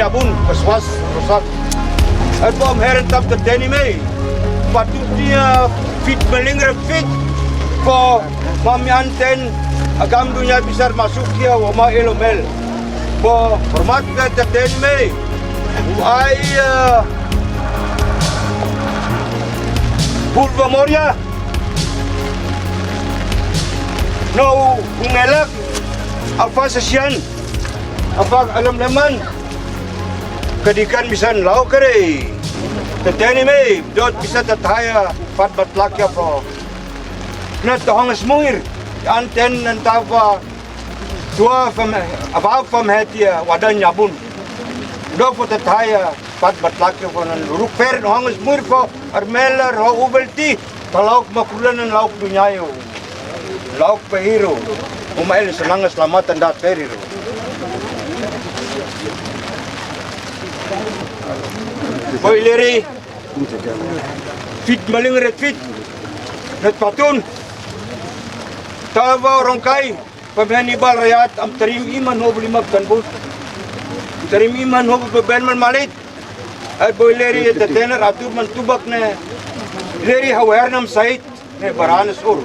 nyabun peswas rusak. At po amheren tap ke teni me. Patutnya fit melingre fit ko mami anten agam dunia besar masuk dia wama elomel. Ko hormat ke teni me. Ai Purba Moria. No, ungelak. Apa sesian? Apa alam leman? Kedikan misan lau kere. Teteni me, dot bisa tataya pat batlakya po. Na tohang smuir. Anten nantapa tua fam abang fam hetia wadan nyabun. Dok po tataya pat batlakya po nan rukper tohang smuir po armela ro ubelti. Talauk makulan ng lauk dunyayo. Lauk pehiro. Umail senang selamatan dat periro. Boy leri. Fit maling red fit. Net patun. Tawa orang kai. Pemhenibal rakyat am terim iman ho beli makan bus. Terim iman ho beben man malit. Ay boy leri tetener atur man tubak ne. Leri hawer nam sait ne baranes ur.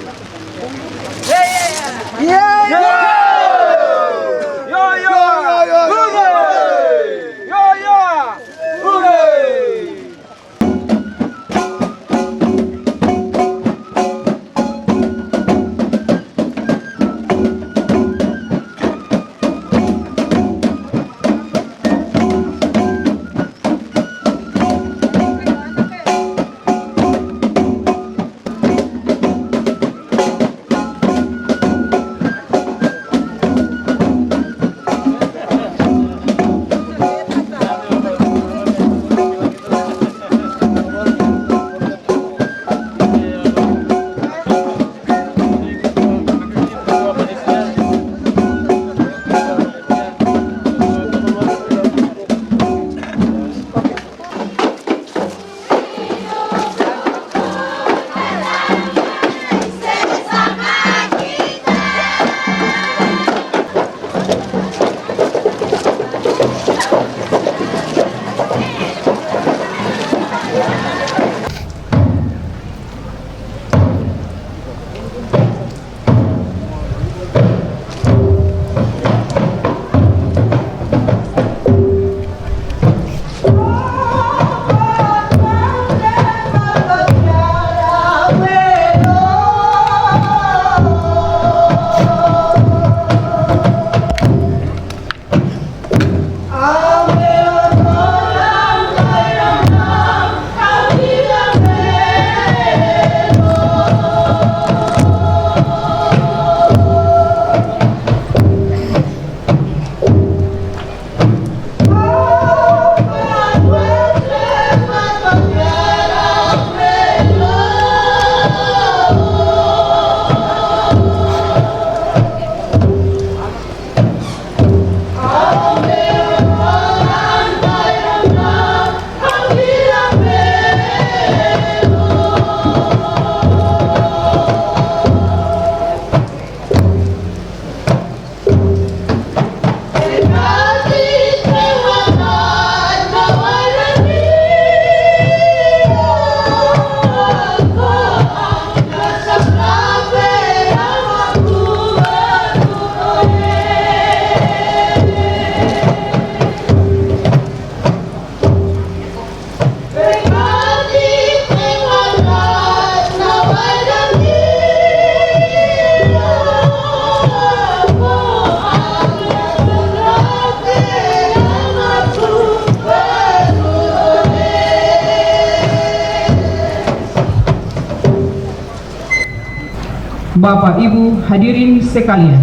Bapak Ibu hadirin sekalian,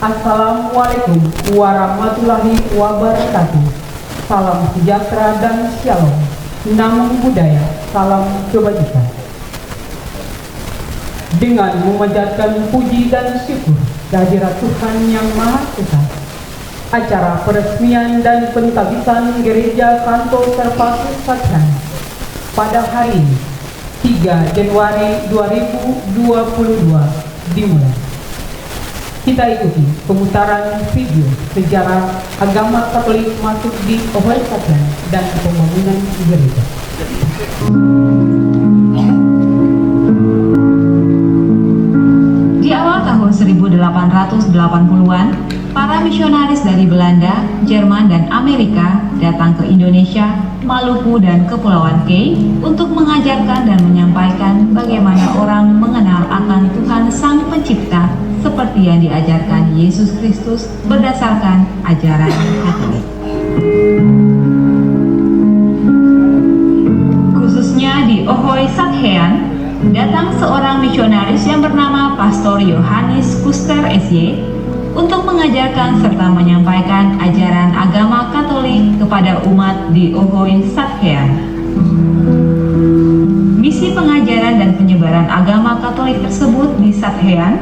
Assalamualaikum warahmatullahi wabarakatuh. Salam sejahtera dan shalom. Namo Buddhaya, salam kebajikan. Dengan memanjatkan puji dan syukur kehadirat Tuhan Yang Maha Esa, acara peresmian dan pentahbisan Gereja Santo Terpaku Satran pada hari ini 3 Januari 2022 dimulai. Kita ikuti pemutaran video sejarah agama Katolik masuk di Ohoi Sathian dan pembangunan gereja. Di awal tahun 1880-an, para misionaris dari Belanda, Jerman, dan Amerika datang ke Indonesia, Maluku, dan Kepulauan Kei untuk mengajarkan dan menyampaikan bagaimana orang mengenal akan Tuhan Sang Pencipta seperti yang diajarkan Yesus Kristus berdasarkan ajaran Katolik. Khususnya di Ohoi Sathian, datang seorang misionaris yang bernama Pastor Yohanes Kuster SY untuk mengajarkan serta menyampaikan ajaran agama Katolik kepada umat di Ohoi Sathian. Misi pengajaran dan penyebaran agama Katolik tersebut di Sathian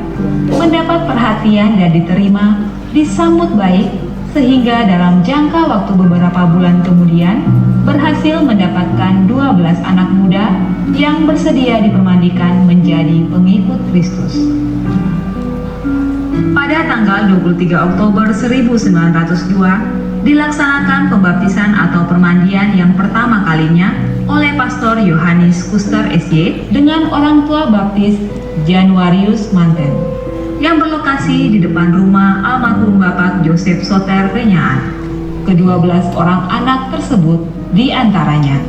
mendapat perhatian dan diterima, disambut baik, sehingga dalam jangka waktu beberapa bulan kemudian berhasil mendapatkan 12 anak muda yang bersedia dipermandikan menjadi pengikut Kristus. Pada tanggal 23 Oktober 1902 dilaksanakan pembaptisan atau permandian yang pertama kalinya oleh Pastor Yohanes Kuster SY dengan orang tua baptis Januarius Manten yang berlokasi di depan rumah almarhum Bapak Joseph Soter Renyaan. Ke-12 orang anak tersebut diantaranya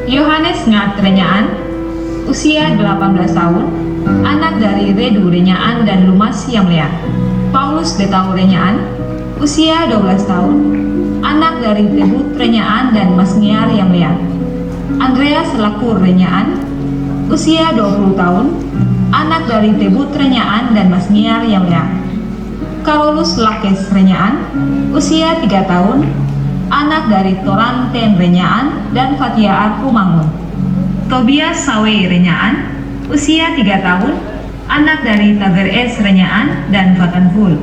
Yohanes Ngat Renyaan, usia 18 tahun, anak dari Redu Renyaan dan Lumas Yamlean. Paulus Detau Renyaan, usia 12 tahun, anak dari Tebut Renyaan dan Masngiar Yamlean. Andreas Lakur Renyaan, usia 20 tahun, anak dari Tebut Renyaan dan Masngiar Yamlean. Carolus Lakes Renyaan, usia 3 tahun, anak dari Toranten Renyaan dan Fatiaat Rumangun. Tobias Sawe Renyaan, usia 3 tahun, anak dari Taber Es Renyaan dan Vatanful.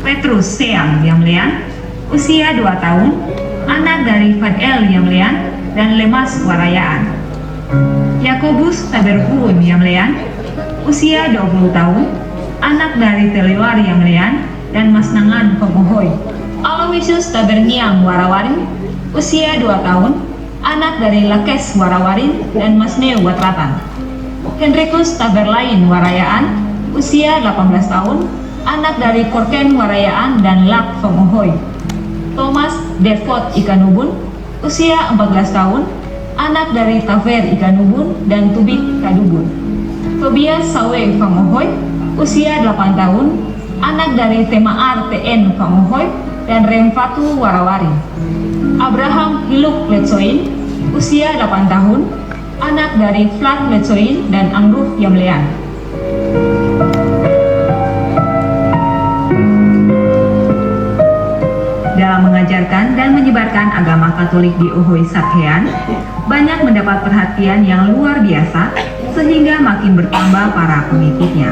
Petrus Seang Yamlean, usia 2 tahun, anak dari Fadel Yamlean dan Lemas Warayaan. Yakobus Taberhun Yamlean, usia 20 tahun, anak dari Telewar Yamlean dan Masnangan Pemohoi. Aloysius Taberniang Warawarin, usia 2 tahun, anak dari Lakes Warawarin dan Masneu Watratan. Henrikus Taberlain Warayaan, usia 18 tahun, anak dari Korken Warayaan dan Lak Pemohoi. Thomas Devot Ikanubun, usia 14 tahun, anak dari Taver Ikanubun dan Tubik Kadubun. Tobias Sawe Pemohoi, usia 8 tahun, anak dari Temaar TN Pemohoi dan Remfatu Warawari. Abraham Hiluk Letsoin, usia 8 tahun, anak dari Flat Letsoin dan Angruf Yamlean. Dalam mengajarkan dan menyebarkan agama Katolik di Ohoi Sathian, banyak mendapat perhatian yang luar biasa sehingga makin bertambah para pengikutnya.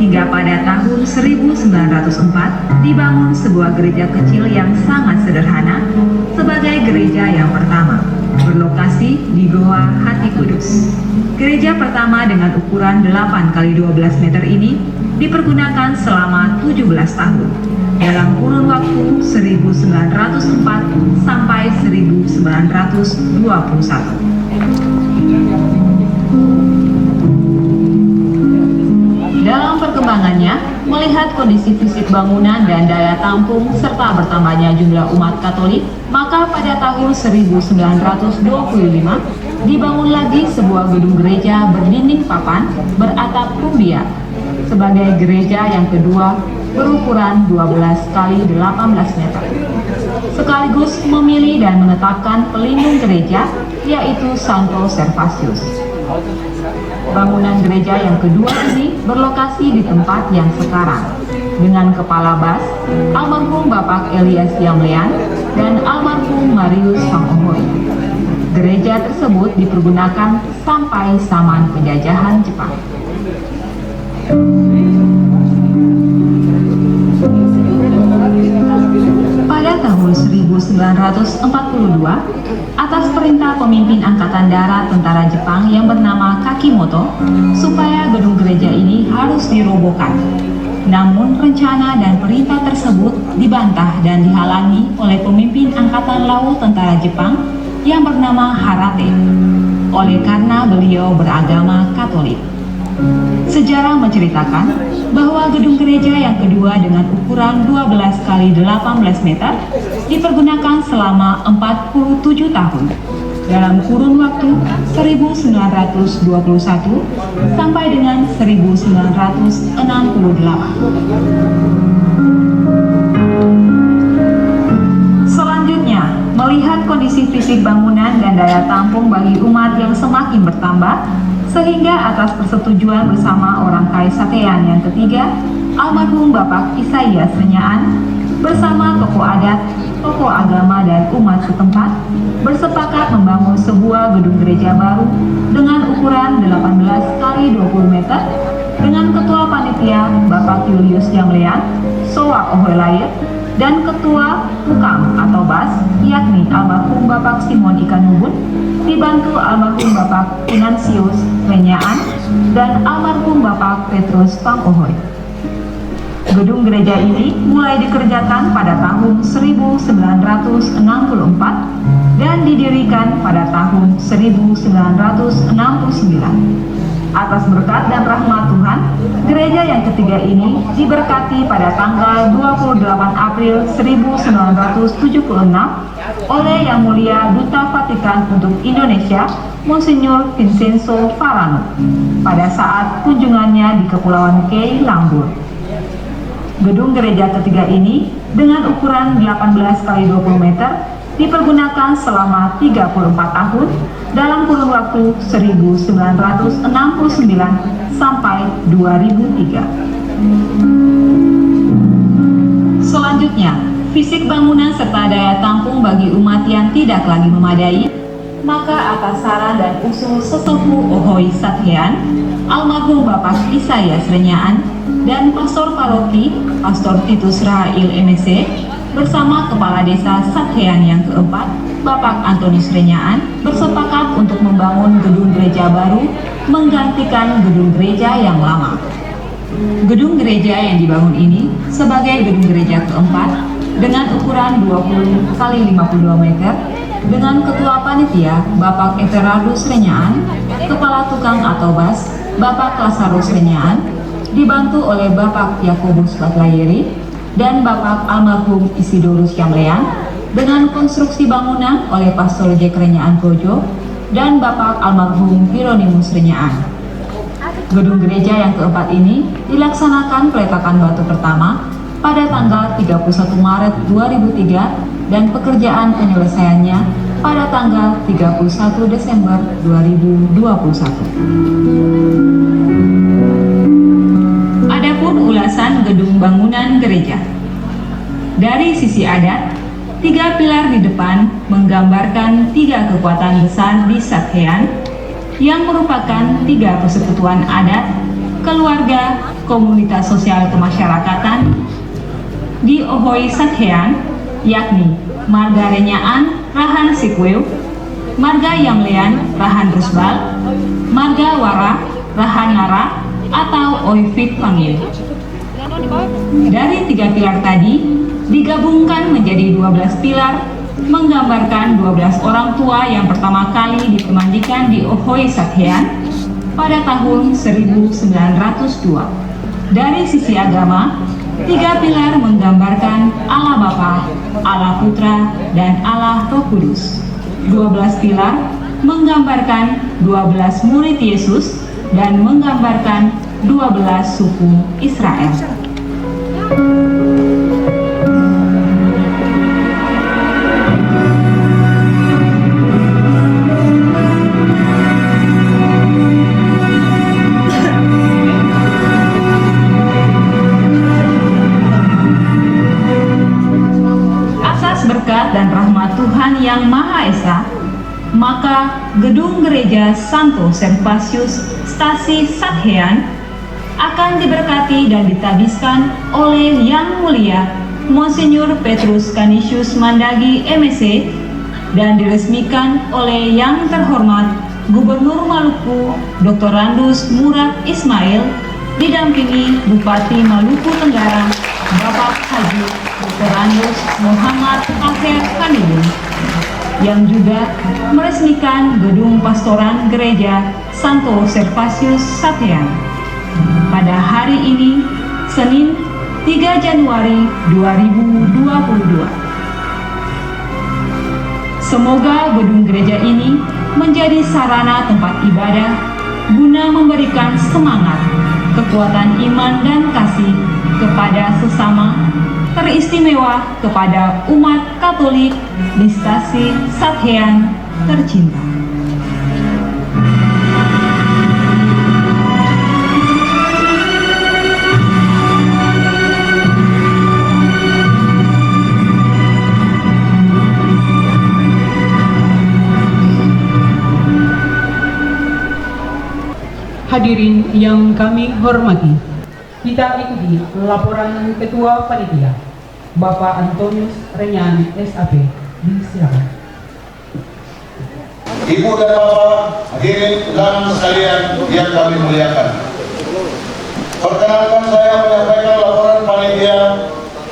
Hingga pada tahun 1904 dibangun sebuah gereja kecil yang sangat sederhana sebagai gereja yang pertama, berlokasi di Goa Hati Kudus. Gereja pertama dengan ukuran 8 x 12 meter ini dipergunakan selama 17 tahun dalam kurun waktu 1904 sampai 1921. Dalam perkembangannya, melihat kondisi fisik bangunan dan daya tampung serta bertambahnya jumlah umat Katolik, maka pada tahun 1925 dibangun lagi sebuah gedung gereja berdinding papan beratap rumbia sebagai gereja yang kedua berukuran 12 x 18 meter. Sekaligus memilih dan menetapkan pelindung gereja yaitu Santo Servatius. Bangunan gereja yang kedua ini berlokasi di tempat yang sekarang, dengan kepala bas almarhum Bapak Elias Yamlean dan almarhum Marius Pangohoi. Gereja tersebut dipergunakan sampai zaman penjajahan Jepang. Pada tahun 1942, atas perintah pemimpin Angkatan Darat Tentara Jepang yang bernama Kakimoto, supaya gedung gereja ini harus dirobohkan. Namun rencana dan perintah tersebut dibantah dan dihalangi oleh pemimpin Angkatan Laut Tentara Jepang yang bernama Harate, oleh karena beliau beragama Katolik. Sejarah menceritakan bahwa gedung gereja yang kedua dengan ukuran 12 kali 18 meter dipergunakan selama 47 tahun dalam kurun waktu 1921 sampai dengan 1968. Selanjutnya, melihat kondisi fisik bangunan dan daya tampung bagi umat yang semakin bertambah, sehingga atas persetujuan bersama orang kaya Satean yang ketiga, almarhum Bapak Isaias Renyaan, bersama tokoh adat, tokoh agama dan umat setempat, bersepakat membangun sebuah gedung gereja baru dengan ukuran 18 kali 20 meter dengan ketua panitia Bapak Julius Jamlean, Sowa Ohoelair, dan ketua Hukam atau BAS, yakni almarhum Bapak Simon Ikanubun, dibantu almarhum Bapak Finansius Renyaan dan almarhum Bapak Petrus Pangohoy. Gedung gereja ini mulai dikerjakan pada tahun 1964 dan didirikan pada tahun 1969. Atas berkat dan rahmat Tuhan, gereja yang ketiga ini diberkati pada tanggal 28 April 1976 oleh Yang Mulia Duta Vatikan untuk Indonesia, Monsignor Vincenzo Farano, pada saat kunjungannya di Kepulauan Kei Lambur. Gedung gereja ketiga ini dengan ukuran 18 kali 20 meter dipergunakan selama 34 tahun dalam kurun waktu 1969 sampai 2003. Selanjutnya, fisik bangunan serta daya tampung bagi umat yang tidak lagi memadai, maka atas saran dan usul sesepuh Ohoy Sathean, almarhum Bapak Isaias Renyaan, dan Pastor Paroki, Pastor Titus Rahail MSC, bersama Kepala Desa Sathean yang keempat, Bapak Antonius Renyaan, bersepakat untuk membangun gedung gereja baru menggantikan gedung gereja yang lama. Gedung gereja yang dibangun ini sebagai gedung gereja keempat dengan ukuran 20 kali 52 meter dengan ketua panitia Bapak Everardus Renyaan, Kepala Tukang atau BAS Bapak Lazarus Renyaan, dibantu oleh Bapak Yakobus Batlayeri dan Bapak almarhum Isidorus Jamlean, dengan konstruksi bangunan oleh Pastor Jack Renyaan Projo dan Bapak almarhum Hieronymus Renyaan. Gedung gereja yang keempat ini dilaksanakan peletakan batu pertama pada tanggal 31 Maret 2003 dan pekerjaan penyelesaiannya pada tanggal 31 Desember 2021. Adapun ulasan gedung bangunan gereja. Dari sisi adat, 3 pilar di depan menggambarkan 3 kekuatan besar di Sathean yang merupakan 3 persekutuan adat, keluarga, komunitas sosial kemasyarakatan di Ohoy Sathean, yakni Marga Renyaan Rahan Sikweu, Marga Yamlean Rahan Rusbal, Marga Wara Rahan Nara atau Oivik Pangil. Dari 3 pilar tadi digabungkan menjadi 12 pilar menggambarkan 12 orang tua yang pertama kali dipemandikan di Ohoy Sathean pada tahun 1902. Dari sisi agama, 3 pilar menggambarkan Allah Bapa, Allah Putra, dan Allah Roh Kudus. 12 pilar menggambarkan 12 murid Yesus dan menggambarkan 12 suku Israel. Dan rahmat Tuhan yang Maha Esa, maka gedung gereja Santo Servasius Stasi Sathean akan diberkati dan ditabiskan oleh Yang Mulia Monsignor Petrus Canisius Mandagi MSc dan diresmikan oleh Yang Terhormat Gubernur Maluku Dr. Randus Murad Ismail didampingi Bupati Maluku Tenggara, Bapak Haji Dr. Andes Muhammad Akhir Kanibun, yang juga meresmikan gedung pastoran gereja Santo Servasius Satean pada hari ini, Senin 3 Januari 2022. Semoga gedung gereja ini menjadi sarana tempat ibadah guna memberikan semangat, kekuatan iman dan kasih kepada sesama, teristimewa kepada umat Katolik di Stasi Satean tercinta. Hadirin yang kami hormati, kita ikuti laporan Ketua Panitia, Bapak Antonius Renyan SAP. Disilakan. Ibu dan Bapak, hadirin dan sekalian yang kami muliakan. Perkenalkan saya menyampaikan laporan panitia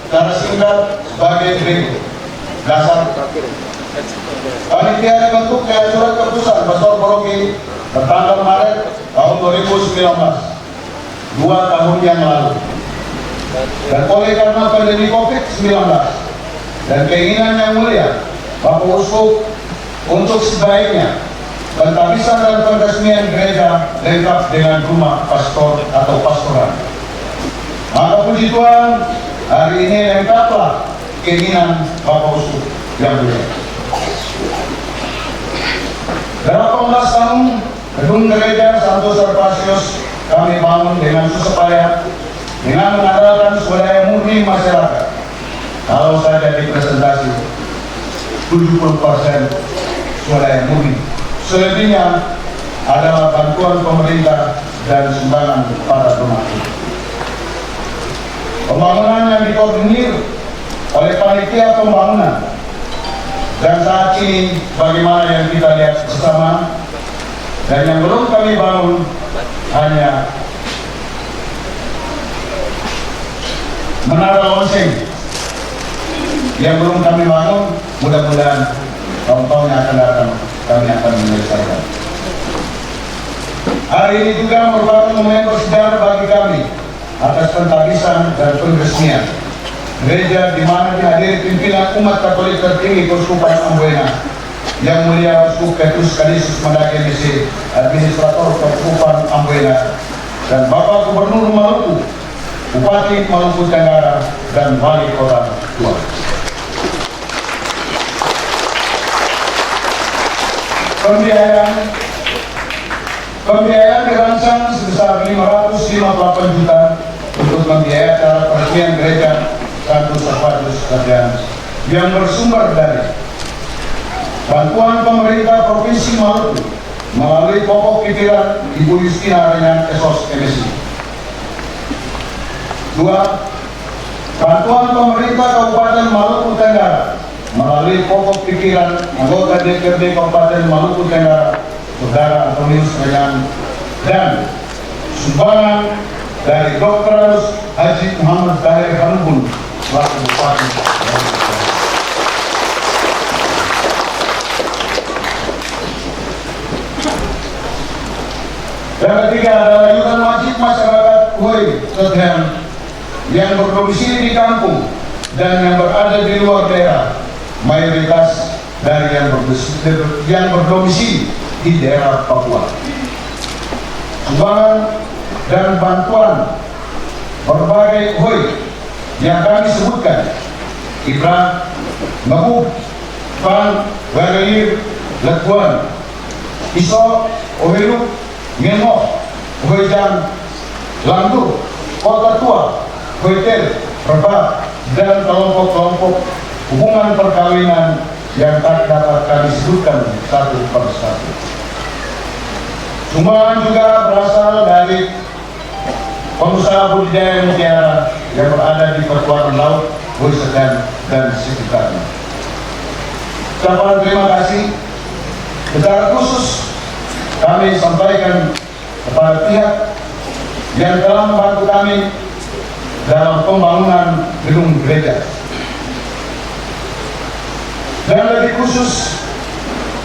secara singkat sebagai berikut. Dasar panitia dibentuk dengan surat keputusan Pastor Paroki tertanggal Maret tahun 2019, 2 tahun yang lalu. Dan oleh karena pandemi COVID-19 dan keinginan yang mulia Bapak Uskup untuk sebaiknya pentabisan dan peresmian gereja lengkap dengan rumah pastor atau pastoran, maka puji Tuhan hari ini lengkaplah keinginan Bapak Uskup yang mulia. 18 tahun gedung gereja Santo Servasius kami bangun dengan susah dengan mengandalkan swadaya murni masyarakat. Kalau saya jadi presentasi 70% swadaya murni, selebihnya adalah bantuan pemerintah dan sumbangan para donatur. Pembangunan yang dikoordinir oleh panitia pembangunan, dan saat ini bagaimana yang kita lihat bersama. Dan yang belum kami bangun hanya menara lonceng yang belum kami bangun. Mudah-mudahan tahun-tahun yang akan datang kami akan menyelesaikan. Hari ini juga merupakan momen bersejarah bagi kami atas pentabisan dan peresmian gereja di mana dihadiri pimpinan umat Katolik tertinggi Keuskupan Amboina, Yang Mulia Uskup Petrus Kadisius Mandake MC, Administrator Keuskupan Amboina, dan Bapak Gubernur Maluku, Bupati Maluku Tenggara, dan Wali Kota Tua. Pembiayaan dirancang sebesar 558 juta untuk membiayai acara peresmian gereja Santo Servasius Satean yang bersumber dari bantuan pemerintah Provinsi Maluku melalui pokok pikiran Ibu Justina Renyan Esos MSI. 2. Bantuan pemerintah Kabupaten Maluku Tenggara melalui pokok pikiran anggota DPRD Kabupaten Maluku Tenggara, Saudara Antonius Renyan, dan sumbangan dari Dr. Haji Muhammad Akhir Kanibun selaku Bupati. Dan ketiga adalah iuran wajib masyarakat Hoi Satean yang berdomisili di kampung dan yang berada di luar daerah, mayoritas dari yang berdomisili di daerah Papua. Sumbangan dan bantuan berbagai Hoi yang kami sebutkan: Ibra, Mabuk, Pan, Wagalir, Lekuan, Iso, Oheluk, Ngenoh, Hoijan, Landur, Kota Tua, Hoitel, Rebah, dan kelompok-kelompok hubungan perkawinan yang tak dapat kami sebutkan satu persatu. Sumbangan juga berasal dari pengusaha budidaya mutiara yang berada di pertuaran laut, Hoisedan, dan sekitarnya. Ucapan terima kasih secara khusus kami sampaikan kepada pihak yang telah membantu kami dalam pembangunan gedung gereja. Dan lebih khusus,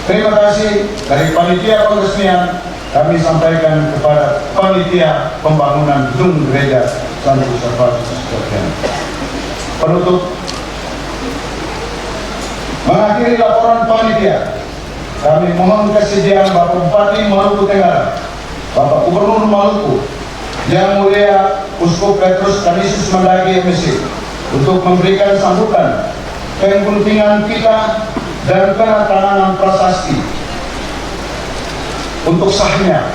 terima kasih dari panitia peresmian kami sampaikan kepada panitia pembangunan gedung gereja Santo Servatus Scotian. Penutup, mengakhiri laporan panitia, kami mohon kesediaan Bapak Bupati Maluku Tenggara, Bapak Gubernur Maluku, Yang Mulia Uskup Petrus Canisius Mandagi MC, untuk memberikan sambutan penguntingan kita dan penandatanganan prasasti untuk sahnya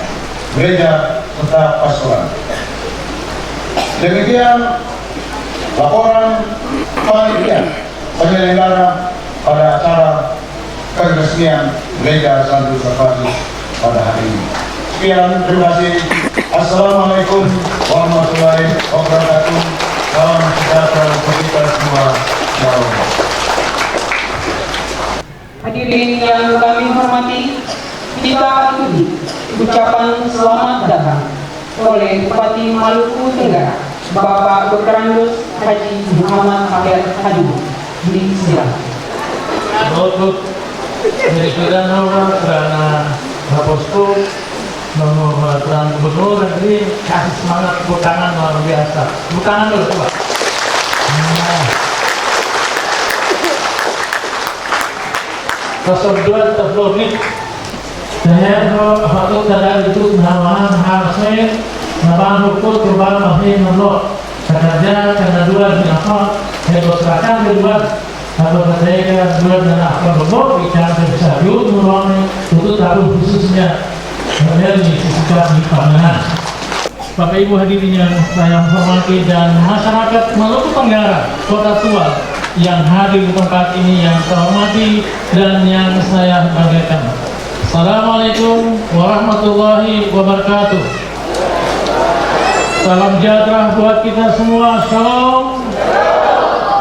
gereja serta pastoran. Demikian laporan panitia penyelenggara pada acara peresmian gereja Santo Servatus pada hari ini. Sekian, terima kasih. Assalamualaikum warahmatullahi wabarakatuh. Salam sejahtera untuk kita semua. Shalom. Hadirin yang kami hormati, kita akhiri ucapan selamat datang oleh Bupati Maluku Tenggara, Bapak Dr. Andus Haji Muhammad Akhir Hadi. Silakan. Untuk menyediakan orang karena Bapakku Tuan Gubernur ini kasih semangat tepuk tangan luar biasa. Tepuk tangan dulu coba. Pasal 2 terflor ni. Saya waktu tadi itu nama harusnya nama hukum perubahan masih menolak karena dua di apa saya berserahkan kedua kalau saya dua dan apa berbor bicara besar yuk menolak itu tahu khususnya dari sekitar di pandangan. Bapak Ibu hadirin yang saya hormati dan masyarakat Maluku Tenggara Kota Tua yang hadir di tempat ini yang saya hormati dan yang saya banggakan. Assalamualaikum warahmatullahi wabarakatuh. Salam sejahtera buat kita semua. Shalom.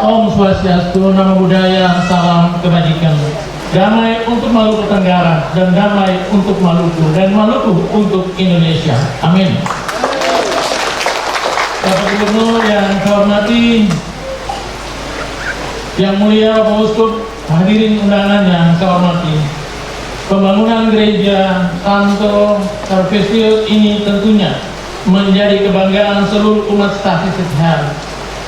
Om Swastiastu, Namo Buddhaya, salam kebajikan. Damai untuk Maluku Tenggara dan damai untuk Maluku dan Maluku untuk Indonesia. Amin. Bapak Gubernur yang saya hormati, Yang Mulia Bapak Uskup, hadirin undangan yang saya hormati, pembangunan gereja Santo Servatus ini tentunya menjadi kebanggaan seluruh umat stasi setia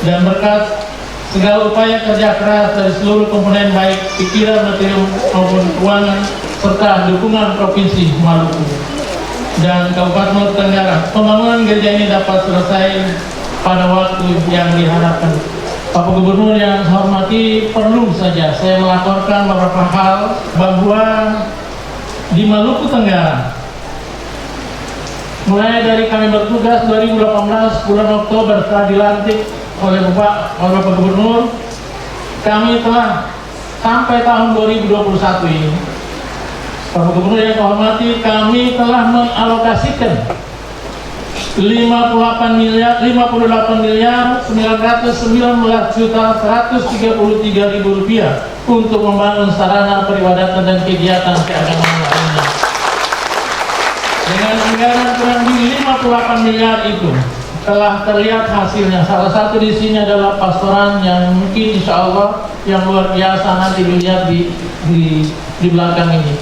dan berkat segala upaya kerja keras dari seluruh komponen baik pikiran, material maupun keuangan serta dukungan Provinsi Maluku dan Kabupaten Maluku Tenggara, pembangunan gereja ini dapat selesai pada waktu yang diharapkan. Bapak Gubernur yang saya hormati, perlu saja saya melaporkan beberapa hal bahwa di Maluku Tenggara, mulai dari kami bertugas 2018 bulan Oktober setelah dilantik oleh Bapak Gubernur, kami telah sampai tahun 2021 ini, Bapak Gubernur yang saya hormati, kami telah mengalokasikan 58 miliar 919.133.000 rupiah untuk membangun sarana peribadatan dan kegiatan keagamaan lainnya. Dengan anggaran kurang lebih 58 miliar itu telah terlihat hasilnya. Salah satu di sini adalah pastoran yang mungkin insya Allah yang luar biasa nanti dilihat di belakang ini.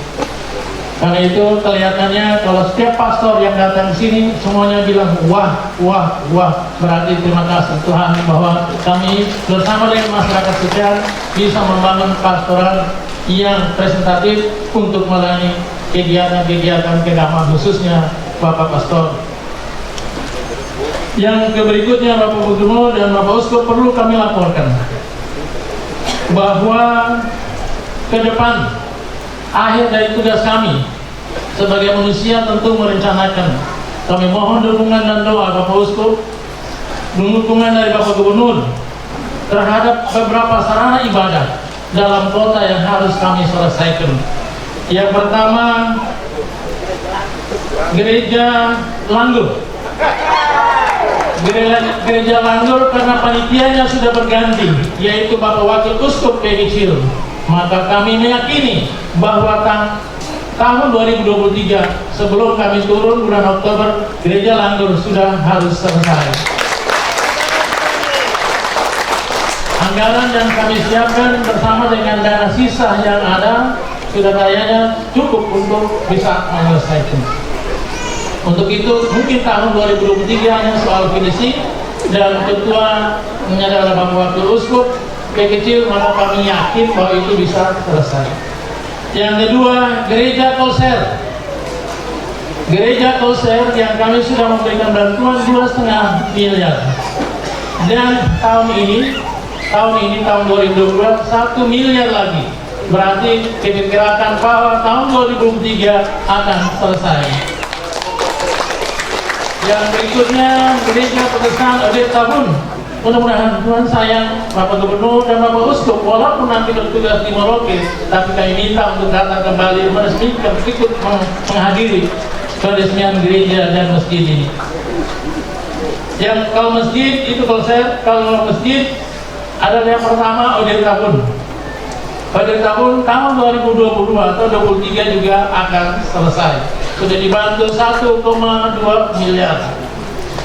Karena itu kelihatannya kalau setiap pastor yang datang ke sini semuanya bilang wah, wah, wah. Berarti terima kasih Tuhan bahwa kami bersama dengan masyarakat sekitar bisa membangun pastoran yang presentatif untuk melayani kegiatan-kegiatan keagamaan khususnya Bapak Pastor. Yang berikutnya Bapak Gubernur dan Bapak Uskup perlu kami laporkan bahwa ke depan akhir dari tugas kami sebagai manusia tentu merencanakan. Kami mohon dukungan dan doa Bapak Uskup, dukungan dari Bapak Gubernur terhadap beberapa sarana ibadah dalam kota yang harus kami selesaikan. Yang pertama, Gereja Langgur. Gereja Langgur karena panitianya sudah berganti, yaitu Bapak Wakil Uskup Pegicil. Maka kami meyakini bahwa tahun 2023 sebelum kami turun bulan Oktober, gereja Langgur sudah harus selesai. Anggaran yang kami siapkan bersama dengan dana sisa yang ada sudah dayanya cukup untuk bisa menyelesaikan. Untuk itu mungkin tahun 2023 hanya soal finishing, dan ketua adalah Bapak Wakil Uskup kecil, maka kami yakin bahwa itu bisa selesai. Yang kedua, gereja Kolser. Gereja Kolser yang kami sudah memberikan bantuan 2,5 miliar. Dan tahun 2022 1 miliar lagi. Berarti diperkirakan bahwa tahun 2023 akan selesai. Yang berikutnya, gereja Protestan akhir tahun. Mudah-mudahan Tuhan sayang Bapak Gubernur dan Bapak Uskup, walaupun nanti bertugas di Merauke, tapi kami minta untuk datang kembali meresmikan, ikut menghadiri peresmian gereja dan masjid ini. Yang kalau masjid itu kalau masjid adalah yang pertama audit tahun. Audit tahun 2022 atau 2023 juga akan selesai. Sudah dibantu 1,2 miliar.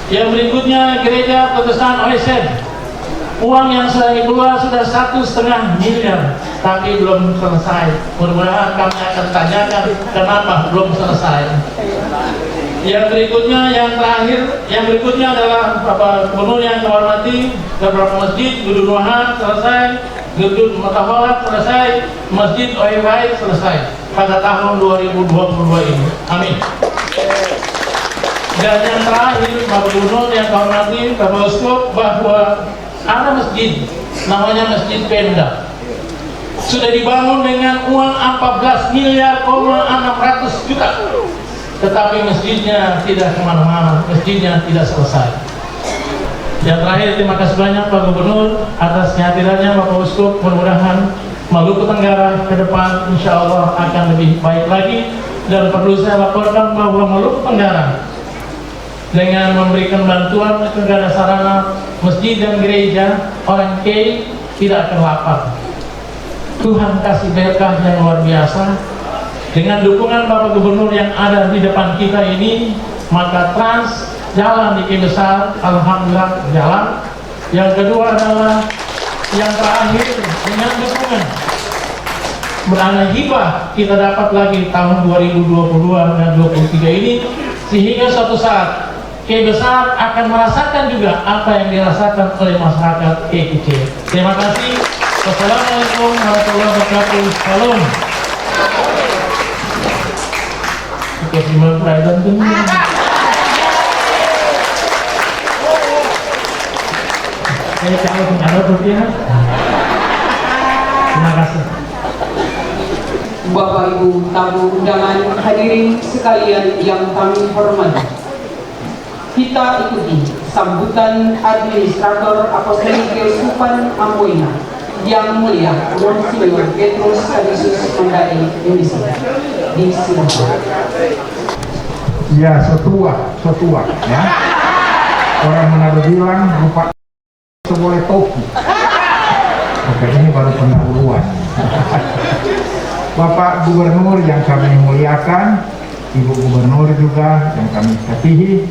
Yang berikutnya, gereja Protestan OSN. Uang yang sudah keluar sudah 1,5 miliar, tapi belum selesai. Mudah-mudahan kami akan tanyakan kenapa belum selesai. Yang berikutnya, yang berikutnya adalah Bapak Gubernur yang kehormati, beberapa masjid, Gedung Nuhan selesai, Gedung Mutaholat selesai, Masjid OIY selesai pada tahun 2022 ini. Amin. Dan yang terakhir, Bapak Gubernur yang kehormati, Bapak Uskup, bahwa ada masjid, namanya Masjid Pemda. Sudah dibangun dengan uang 14 miliar 600 juta. Tetapi masjidnya tidak kemana-mana, masjidnya tidak selesai. Yang terakhir, terima kasih banyak Pak Gubernur atas kehadirannya Bapak Uskup. Mudah-mudahan Maluku Tenggara ke depan insya Allah akan lebih baik lagi. Dan perlu saya laporkan bahwa Maluku Tenggara dengan memberikan bantuan segala sarana masjid dan gereja, orang K tidak akan lapar. Tuhan kasih berkah yang luar biasa. Dengan dukungan Bapak Gubernur yang ada di depan kita ini, maka trans jalan di K besar, alhamdulillah jalan. Yang kedua adalah yang terakhir, dengan dukungan berdana hibah kita dapat lagi tahun 2022 dan 2023 ini, sehingga suatu saat K besar akan merasakan juga apa yang dirasakan oleh masyarakat K kecil. Terima kasih. Wassalamualaikum warahmatullahi wabarakatuh. Salam. Oke, terima kasih. Saya calon pengaruh rupiah. Terima kasih. Bapak Ibu tamu undangan, hadirin sekalian yang kami hormati, kita ikuti sambutan Administrator Apostolik Keuskupan Amboina yang mulia Monsinyur Petrus Kadisius Mandai Indonesia. Disilakan. Ya, setua ya. Orang Manado bilang rupa seboleh topi. Oke, ini baru pendahuluan. Bapak Gubernur yang kami muliakan, Ibu Gubernur juga yang kami kasihi,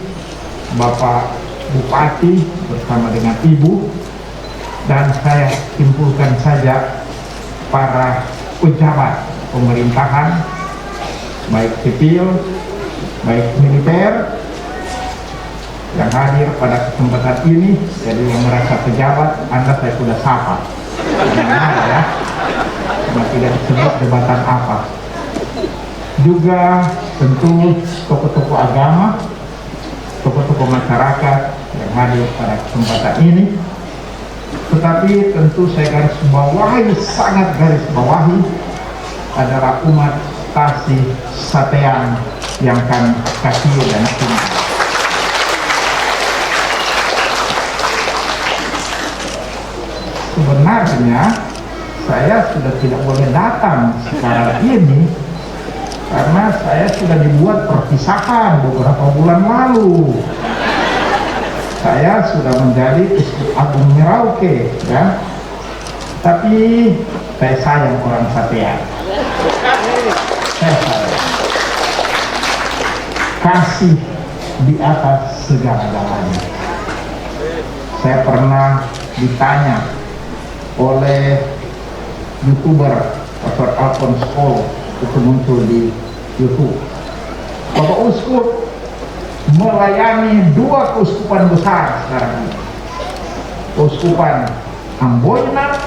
Bapak Bupati bersama dengan Ibu, dan saya simpulkan saja para pejabat pemerintahan, baik sipil, baik militer, yang hadir pada kesempatan ini. Jadi yang merasa pejabat, Anda saya sudah sapa. Ya, cuma tidak disebut jabatan apa. Juga tentu tokoh-tokoh agama, tokoh-tokoh masyarakat yang hadir pada kesempatan ini. Tetapi tentu saya garis bawahi, sangat garis bawahi, adalah umat Tasih Satean yang kami kasih dan cinta. Sebenarnya saya sudah tidak boleh datang sekarang ini karena saya sudah dibuat perpisahan beberapa bulan lalu. Saya sudah menjadi Uskup Agung Merauke, ya. Tapi saya sayang orang Satean. saya salah. Kasih di atas segala-galanya. Saya pernah ditanya oleh YouTuber Pastor Alphonse Paul, itu muncul di YouTube. Bapak Uskup melayani dua keuskupan besar sekarang ini, Keuskupan Amboina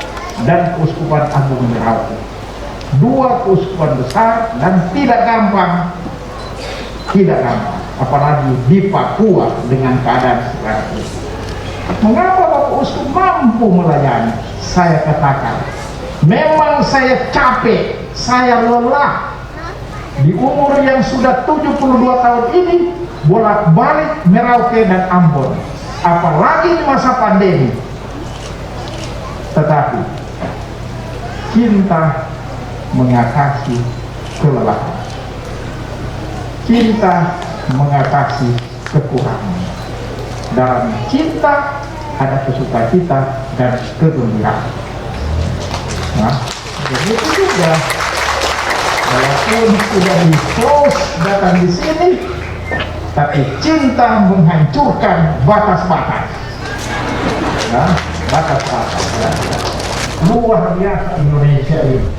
dan Keuskupan Agung Merauke. Dua keuskupan besar dan tidak gampang, apalagi di Papua dengan keadaan sekarang ini. Mengapa Bapak Uskup mampu melayani? Saya katakan, memang saya capek, saya lelah. Di umur yang sudah 72 tahun ini, bolak-balik Merauke dan Ambon, apalagi di masa pandemi. Tetapi cinta mengatasi kelelahan, cinta mengatasi kekurangan. Dalam cinta ada sukacita dan kegembiraan. Nah, begitu juga walaupun sudah di-close datang di sini, tapi cinta menghancurkan batas-batas. Nah, batas-batas. Ya. Luar biasa Indonesia ini.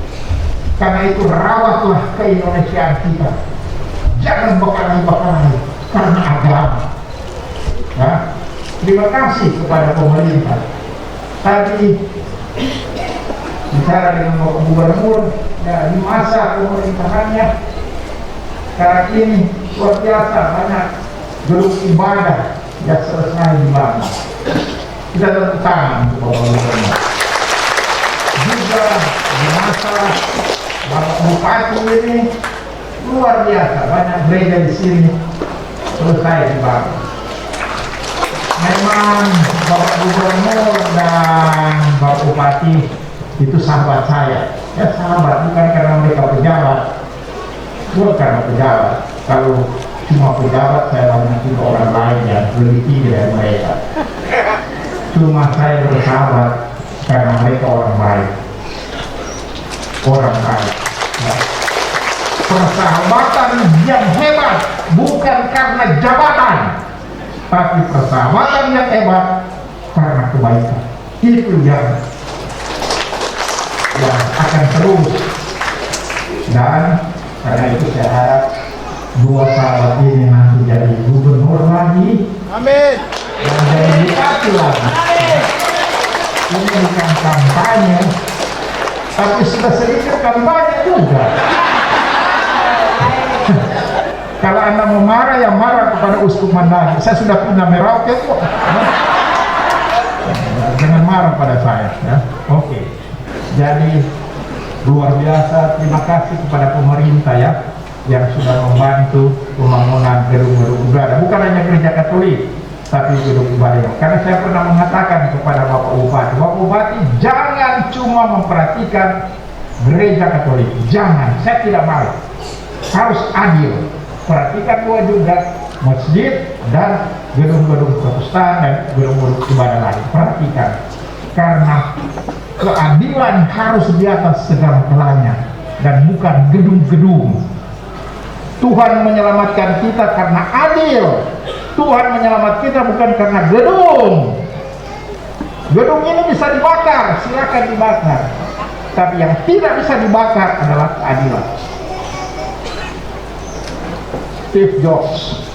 Karena itu rawatlah keindonesiaan kita. Jangan berkelahi-berkelahi karena agama. Nah, terima kasih kepada pemerintah. Tadi bicara dengan Bapak Gubernur, ya, di masa pemerintahannya sekarang ini luar biasa banyak gedung ibadah yang selesai dibangun. Kita tepuk tangan untuk Bapak Gubernur. Juga di masa Bapak Bupati ini luar biasa banyak gereja di sini selesai dibangun. Memang Bapak Gubernur dan Bapak Bupati itu sahabat saya. Ya sahabat, bukan karena mereka pejabat, bukan karena pejabat. Kalau cuma pejabat, saya banyak juga orang lain yang lebih tinggi dari mereka. Cuma saya bersahabat karena mereka orang baik, orang baik. Ya. Persahabatan yang hebat bukan karena jabatan, tapi persahabatan yang hebat karena kebaikan. Itu yang akan terus. Dan karena itu saya harap dua sahabat ini nanti jadi gubernur lagi. Amin. Dan jadi bupati lagi. Ini bukan kampanye, tapi sudah sedikit kampanye juga. Kalau Anda mau marah, ya marah kepada Uskup Mandani. Saya sudah punya Merauke kok. Jangan marah pada saya, ya. Oke. Jadi luar biasa, terima kasih kepada pemerintah ya yang sudah membantu pembangunan gedung-gedung ibadah, bukan hanya gereja Katolik, tapi gedung ibadah. Karena saya pernah mengatakan kepada Bapak Bupati, jangan cuma memperhatikan gereja Katolik, jangan, saya tidak mau, harus adil. Perhatikan juga masjid dan gedung-gedung Protestan dan gedung-gedung ibadah lain. Perhatikan, karena keadilan harus di atas segala-galanya dan bukan gedung-gedung. Tuhan menyelamatkan kita karena adil. Tuhan menyelamatkan kita bukan karena gedung. Gedung ini bisa dibakar, silakan dibakar. Tapi yang tidak bisa dibakar adalah keadilan. Steve Jobs,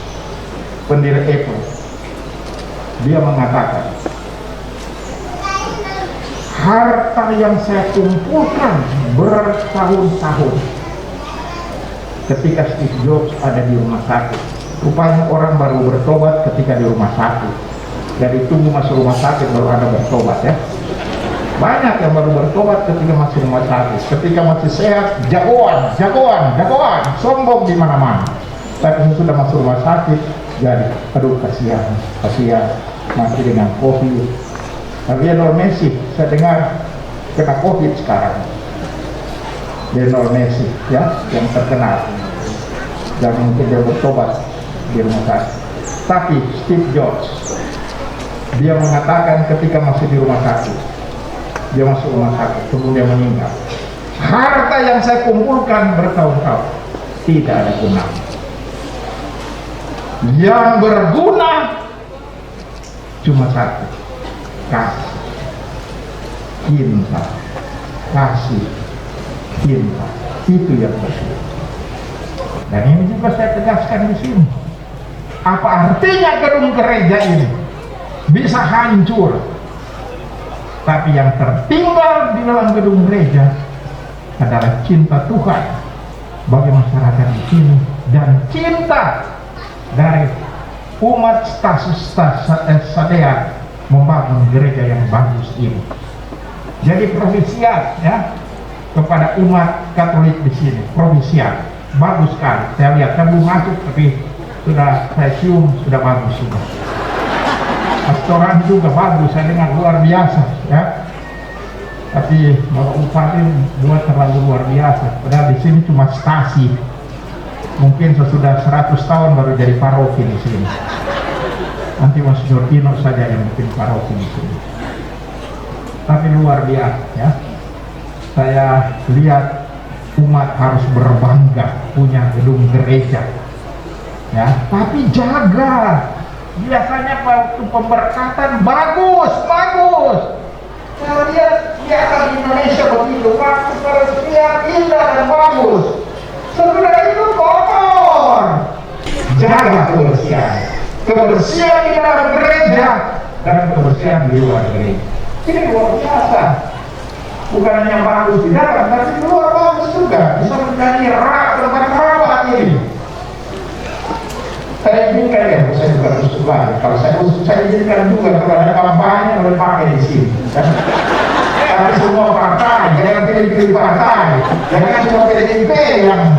pendiri Apple, dia mengatakan, harta yang saya kumpulkan bertahun-tahun. Ketika Steve Jobs ada di rumah sakit, rupanya orang baru bertobat ketika di rumah sakit. Jadi tunggu masuk rumah sakit baru ada bertobat ya. Banyak yang baru bertobat ketika masih rumah sakit. Ketika masih sehat, jagoan, sombong di mana-mana. Tapi sudah masuk rumah sakit, jadi aduh kasihan, masih dengan COVID. Lionel Messi, saya dengar kena COVID sekarang. Lionel Messi, ya, yang terkenal. Dan mungkin dia bertobat di rumah sakit. Tapi Steve Jobs, dia mengatakan ketika masih di rumah sakit, dia masuk rumah sakit, sebelum dia meninggal, harta yang saya kumpulkan bertahun-tahun, tidak ada gunanya. Yang berguna cuma satu, kasih, cinta, kasih, cinta, itu yang berguna. Dan ini juga saya tegaskan di sini. Apa artinya gedung gereja ini bisa hancur, tapi yang tertinggal di dalam gedung gereja adalah cinta Tuhan bagi masyarakat di sini dan cinta dari umat status Sadean membangun gereja yang bagus ini. Jadi provisial ya kepada umat Katolik di sini, provisial bagus sekali. Saya lihat, saya belum masuk tapi sudah saya cium, sudah bagus sudah. Pastoran juga bagus, saya dengar luar biasa ya. Tapi Bapak Bupati buat terlalu luar biasa. Padahal di sini cuma stasi. Mungkin sesudah 100 tahun baru jadi paroki di sini. Nanti Mas Jordino saja yang mungkin paroki di sini. Tapi luar biasa ya. Saya lihat umat harus berbangga punya gedung gereja. Ya, tapi jaga. Biasanya waktu pemberkatan bagus. Kalau lihat biasa di Indonesia begitu, waktu peresmian indah dan bagus. Setelah itu kotor. Jaga kebersihan di dalam gereja dan kebersihan di luar gereja. Ini luar biasa. Bukan hanya bagus di dalam, tapi di luar bagus juga. Bisa menjadi tempat rawat ini. Saya izinkan ya, saya bukan usut lagi. Kalau saya usut, saya izinkan juga kalau ada kampanye boleh pakai di sini. Tapi semua partai, jangan pilih-pilih partai, jangan cuma PDIP yang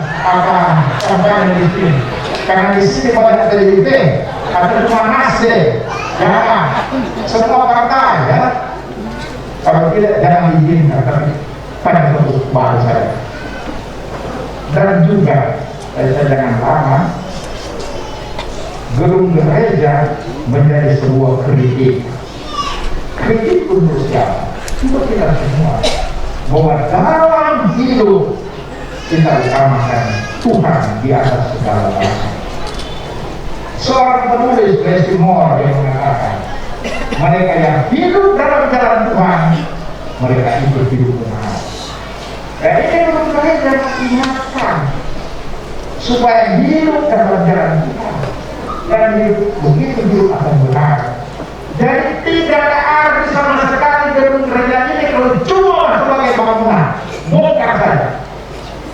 kampanye di sini. Karena di sini banyak PDIP, atau cuma Nasdem, jangan semua partai ya. Kalau tidak jangan diizinkan, tapi pada bentuk baru saya. Dan juga saya jangan lama. Gedung gereja menjadi sebuah kritik untuk siapa? Untuk kita semua, bahwa dalam hidup kita utamakan Tuhan di atas segala-galanya. Seorang penulis Baltimore yang mengatakan, mereka yang hidup dalam jalan Tuhan, mereka hidup benar. Dan ini gedung gereja mengingatkan supaya hidup dalam jalan Tuhan. Dan begitu hidup akan benar. Jadi tidak ada arti sama sekali gedung gereja ini kalau cuma sebagai bangunan, bongkar saja.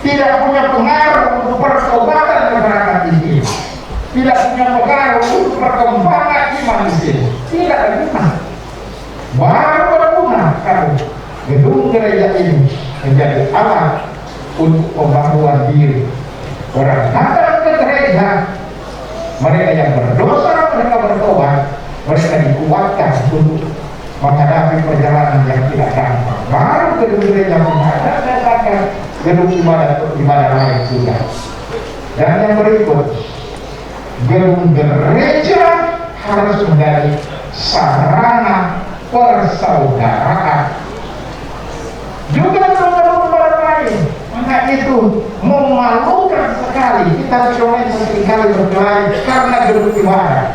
Tidak punya pengaruh untuk pertobatan masyarakat di sini. Tidak punya pengaruh untuk perkembangan iman di sini. Tidak ada guna. Baru berguna kalau gedung gereja ini menjadi alat untuk pembangunan diri. Orang datang ke gereja, mereka yang berdosa, mereka bertobat, mereka dikuatkan untuk menghadapi perjalanan yang tidak gampang. Baru gedung gereja menghadapi gedung ibadah lain juga. Dan yang berikut, gedung gereja harus menjadi sarana persaudaraan. Juga gedung lain, maka itu memalukan sekali kita seringkali berkelahi karena gedung ibadah.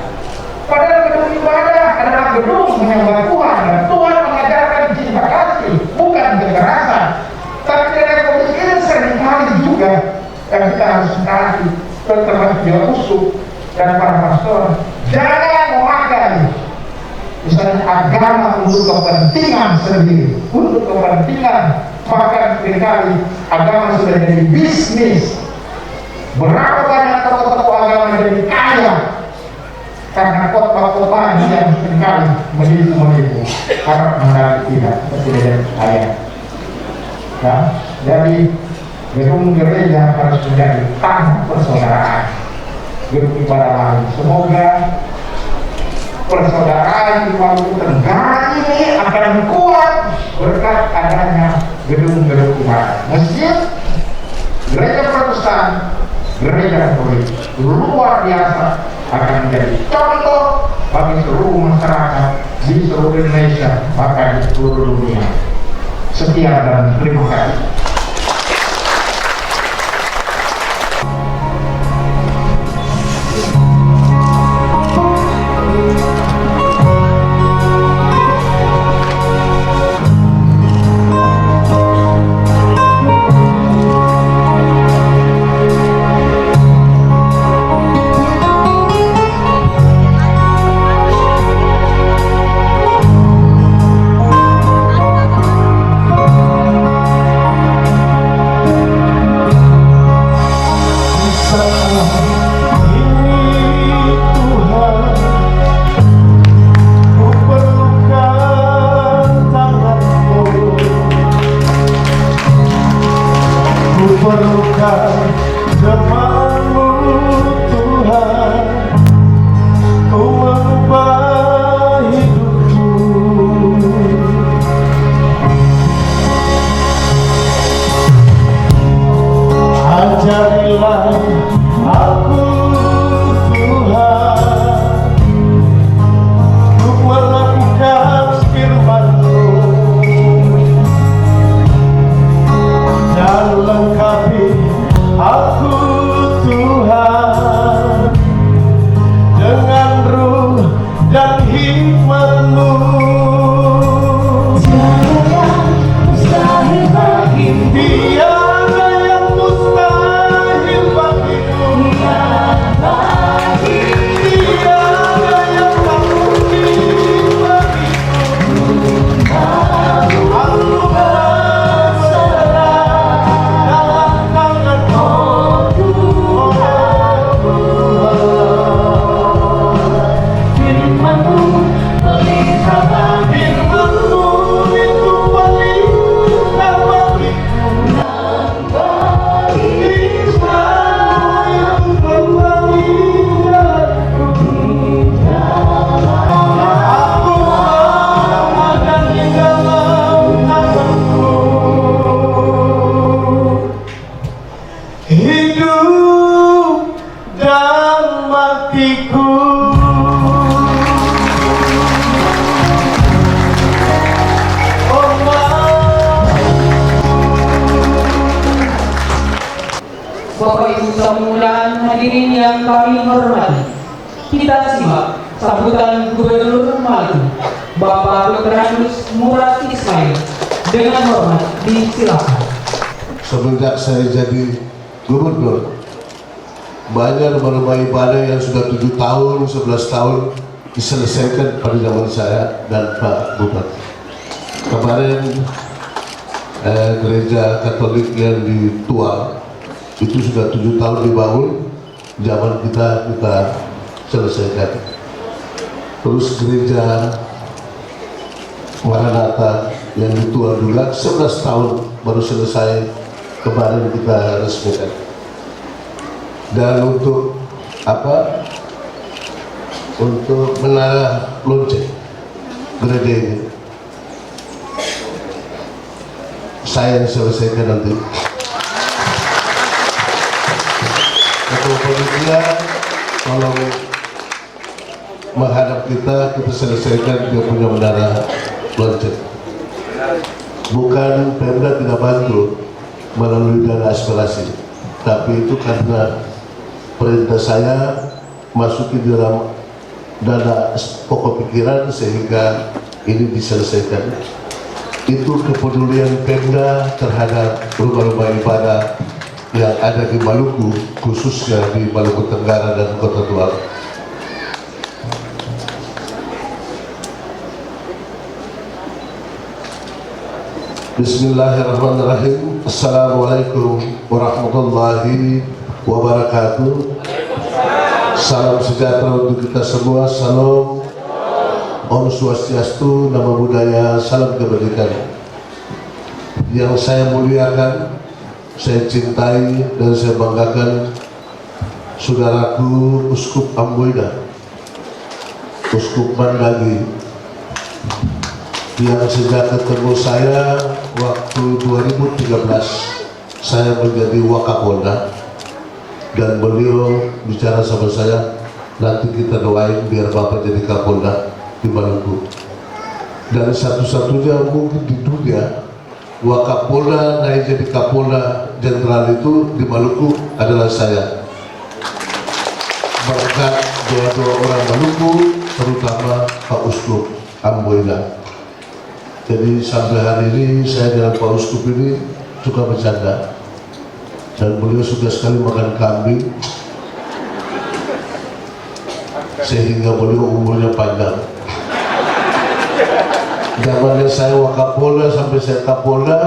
Padahal gedung ibadah adalah gedung menyembah Tuhan dan Tuhan mengajarkan cinta kasih, bukan kekerasan. Tapi dari kondisi ini seringkali juga yang kita harus menaati terutama Biar Usuk dan para pastor, jangan memakai misalnya agama untuk kepentingan sendiri, untuk kepentingan. Bahkan seringkali agama sudah jadi bisnis. Berapa banyak tokoh-tokoh agama jadi kaya karena khotbah-khotbah yang seringkali menipu karena mengenal tidak jadi kaya. Nah, jadi gedung gereja harus menjadi tanah persaudaraan, gedung ibadah lain. Semoga persaudaraan di Maluku Tenggara ini akan kuat berkat adanya gedung-gedung ibadah. Masjid, gereja Protestan, gereja Katolik luar biasa akan menjadi contoh bagi seluruh masyarakat di seluruh Indonesia, bahkan di seluruh dunia. Sekian dan terima kasih. Berkat firman-Mu Tuhan, Kau mengubah hidupku. Ajarilah aku Tuhan, untuk melakukan firman-Mu, dan lengkapi aku Tuhan dengan ruh dan hikmat-Mu. Tiada yang mustahil bagimu, tiada yang tak mungkin bagimu. Aku berserah dalam tangan-Mu, oh Tuhan. Firman-Mu pelita bagiku, firman-Mu itu pelita bagiku. Israel kembali aku akan di dalam tangan-Mu, hidup dan matiku. Oh Bapak Ibu Samulaan hadirin yang kami hormati, kita simak sambutan Gubernur Maluku, Bapak Dr. Agus Murad Ismail. Dengan hormat disilakan. Semenjak saya jadi gubernur, banyak rumah ibadah yang sudah 7 tahun, 11 tahun diselesaikan pada zaman saya dan Pak Bupati. Kemarin gereja Katolik yang di Tual itu sudah 7 tahun dibangun, zaman kita selesaikan. Terus gereja Maranatha yang di Tual juga 11 tahun baru selesai, kemarin kita resmikan. Dan untuk apa? Untuk menara lonceng gereja ini saya yang selesaikan nanti. Ketua panitia tolong menghadap kita selesaikan dia punya menara lonceng. Bukan Pemda tidak bantu melalui dana aspirasi, tapi itu karena perintah saya masukin di dalam dana pokok pikiran sehingga ini diselesaikan. Itu kepedulian Pemda terhadap rumah-rumah ibadah yang ada di Maluku, khususnya di Maluku Tenggara dan Kota Tual. Bismillahirrahmanirrahim. Assalamualaikum warahmatullahi wabarakatuh. Salam sejahtera untuk kita semua. Salam, Om Swastiastu, Namo Buddhaya, salam kebajikan. Yang saya muliakan, saya cintai dan saya banggakan saudaraku Uskup Amboina, Uskup Mandagi, yang sejak ketemu saya waktu 2013 saya menjadi Wakapolda, dan beliau bicara sama saya, nanti kita doain biar Bapak jadi Kapolda di Maluku. Dan satu-satunya mungkin di dunia Wakapolda naik jadi Kapolda Jenderal itu di Maluku adalah saya, berkat doa-doa orang Maluku, terutama Pak Uskup Amboina. Jadi sampai hari ini saya dengan Pak Uskup ini suka bercanda, dan beliau suka sekali makan kambing sehingga beliau umurnya panjang. Zamannya saya Wakapolda sampai saya Kapolda,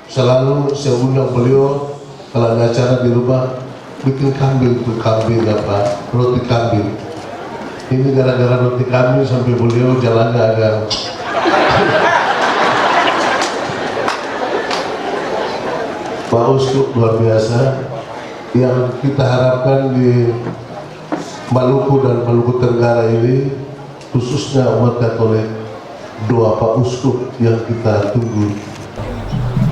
selalu saya undang beliau kalau ada acara di rumah, bikin kambing tuh, kambing apa, roti kambing. Ini gara-gara roti kambing sampai beliau jalannya agak Pak Uskup luar biasa yang kita harapkan di Maluku dan Maluku Tenggara ini, khususnya umat Katolik, doa Pak Uskup yang kita tunggu.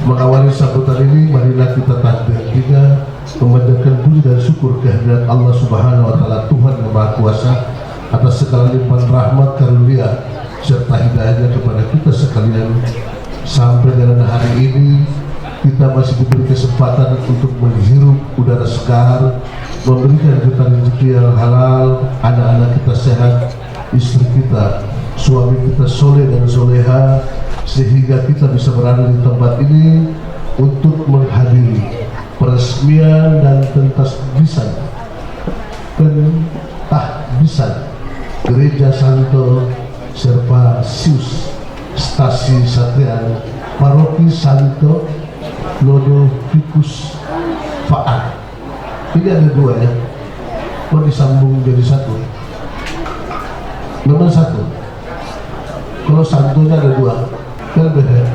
Mengawali sambutan ini, marilah kita takbir kita memanjatkan puji dan syukur kehadirat Allah Subhanahu wa Ta'ala, Tuhan yang Maha Kuasa, atas segala limpahan rahmat karunia serta hidayahnya kepada kita sekalian. Sampai dengan hari ini kita masih diberi kesempatan untuk menghirup udara segar, memberikan kita rezeki yang halal, anak-anak kita sehat, istri kita, suami kita soleh dan soleha, sehingga kita bisa berada di tempat ini untuk menghadiri peresmian dan pentahbisan Gereja Santo Servasius Stasi Satrian Paroki Santo Lodovikus Faat. Ini ada dua ya, kok disambung jadi satu? Nomor satu, kalau santonya ada dua, kan beda.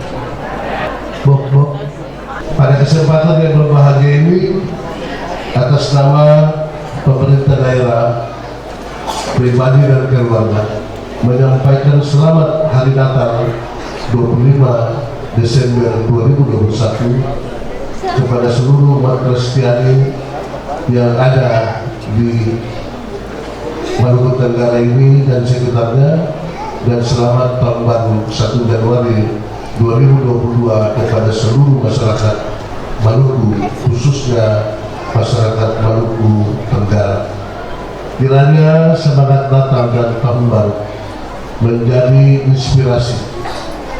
Bok. Pada kesempatan yang berbahagia ini, atas nama pemerintah daerah, pribadi dan keluarga, menyampaikan selamat Hari Natal 25 Desember 2021 kepada seluruh umat Kristiani yang ada di Maluku Tenggara ini dan sekitarnya, dan selamat tahun baru 1 Januari 2022 kepada seluruh masyarakat Maluku, khususnya masyarakat Maluku Tenggara. Kiranya semangat Natal dan tahun baru menjadi inspirasi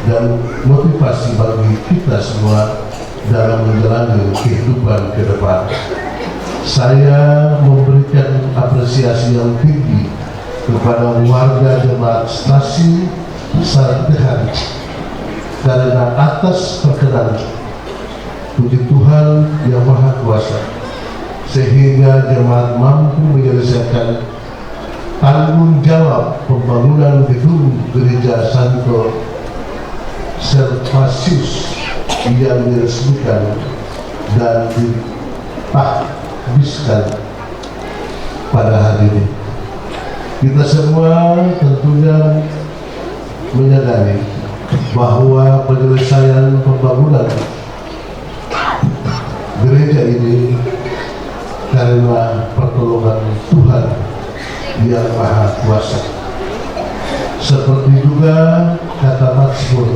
dan motivasi bagi kita semua dalam menjalani kehidupan ke depan. Saya memberikan apresiasi yang tinggi kepada warga jemaat Stasi Satrian karena atas perkenan, puji Tuhan yang Maha Kuasa, sehingga jemaat mampu menyelesaikan tanggung jawab pembangunan gedung Gereja Santo Servasius yang diresmikan dan ditahbiskan pada hari ini. Kita semua tentunya menyadari bahwa penyelesaian pembangunan gereja ini karena pertolongan Tuhan yang Maha Kuasa. Seperti juga kata Mazmur,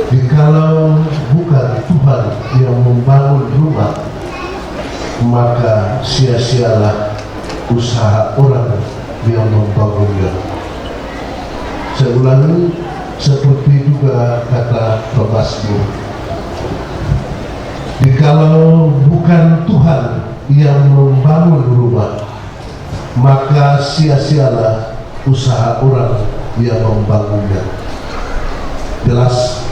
jikalau bukan Tuhan yang membangun rumah, maka sia-sialah usaha orang yang membangunnya. Saya ulangi, seperti juga kata Mazmur, jikalau bukan Tuhan yang membangun rumah, maka sia-sialah usaha orang yang membangunnya. Jelas.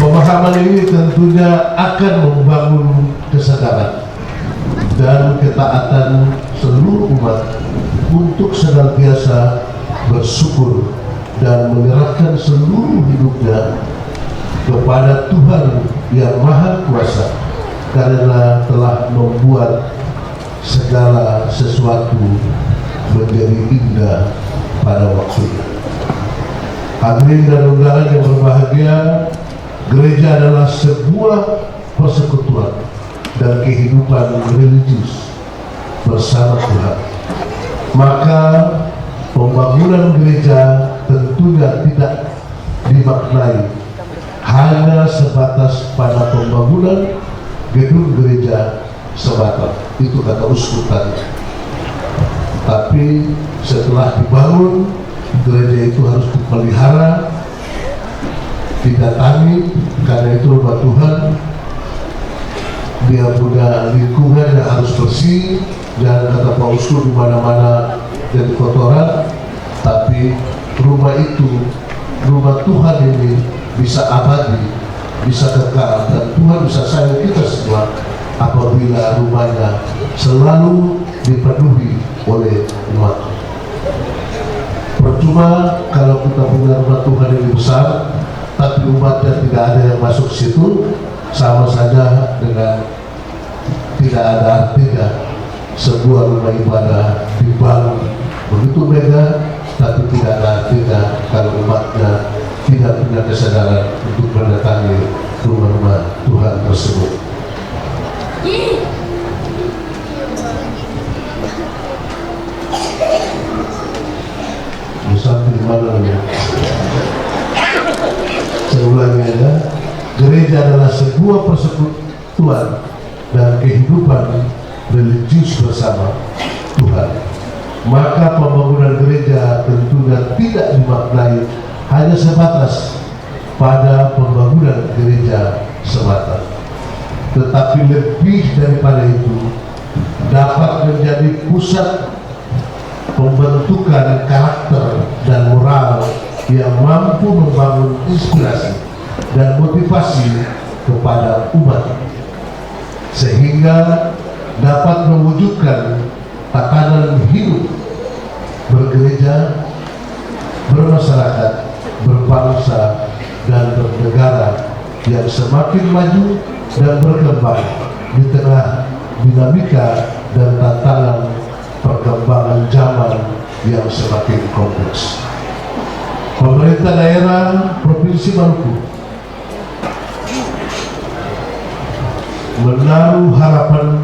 Pemahaman ini tentunya akan membangun kesadaran dan ketaatan seluruh umat untuk senantiasa bersyukur dan menyerahkan seluruh hidupnya kepada Tuhan yang Maha Kuasa, karena telah membuat segala sesuatu menjadi indah pada waktunya. Hadirin dan undangan yang berbahagia, gereja adalah sebuah persekutuan dan kehidupan religius bersama Tuhan. Maka pembangunan gereja tentunya tidak dimaknai hanya sebatas pada pembangunan gedung gereja semata, itu kata uskup tadi. Tapi setelah dibangun, gereja itu harus dipelihara, didatangi, karena itu rumah Tuhan. Dia punya lingkungan yang harus bersih, jangan kata Pak Uskup di mana-mana jadi kotoran. Tapi rumah itu, rumah Tuhan ini bisa abadi, bisa kekal, dan Tuhan bisa sayang kita semua apabila rumahnya selalu dipenuhi oleh umat. Percuma kalau kita punya rumah Tuhan yang besar, tapi umatnya tidak ada yang masuk situ, sama saja dengan tidak ada artinya. Sebuah rumah ibadah dibangun begitu megah, tapi tidak ada artinya kalau umatnya tidak punya kesadaran untuk mendatangi rumah-rumah Tuhan tersebut. Sampai di mana ya? Saya ulangi ya, gereja adalah sebuah persekutuan dan kehidupan religius bersama Tuhan. Maka pembangunan gereja tentunya tidak dimaknai hanya sebatas pada pembangunan gereja semata, tetapi lebih daripada itu dapat menjadi pusat pembentukan karakter dan moral yang mampu membangun inspirasi dan motivasi kepada umat, sehingga dapat mewujudkan tatanan hidup bergereja, bermasyarakat, berbangsa, dan bernegara yang semakin maju dan berkembang di tengah dinamika dan tantangan perkembangan zaman yang semakin kompleks. Pemerintah daerah Provinsi Maluku menaruh harapan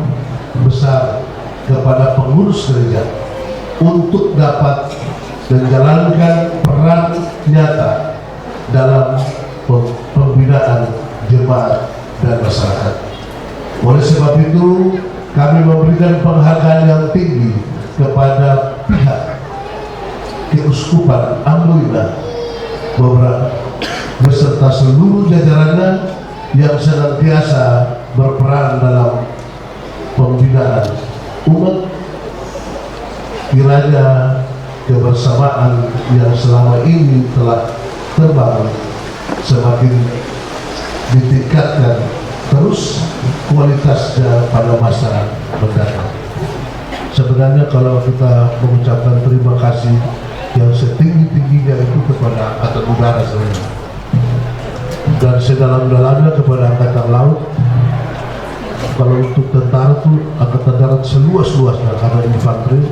besar kepada pengurus gereja untuk dapat menjalankan peran nyata dalam pembinaan jemaat dan masyarakat. Oleh sebab itu, kami memberikan penghargaan yang tinggi kepada pihak Keuskupan Amboina beserta seluruh jajarannya yang senantiasa berperan dalam pembinaan umat. Kiranya kebersamaan yang selama ini telah terbangun semakin ditingkatkan terus kualitasnya pada masa mendatang. Sebenarnya kalau kita mengucapkan terima kasih yang setinggi-tingginya itu kepada Angkatan Udara sebenarnya, dan sedalam-dalamnya kepada Angkatan Laut. Kalau untuk tentara itu Angkatan Darat seluas-luasnya karena infanteri,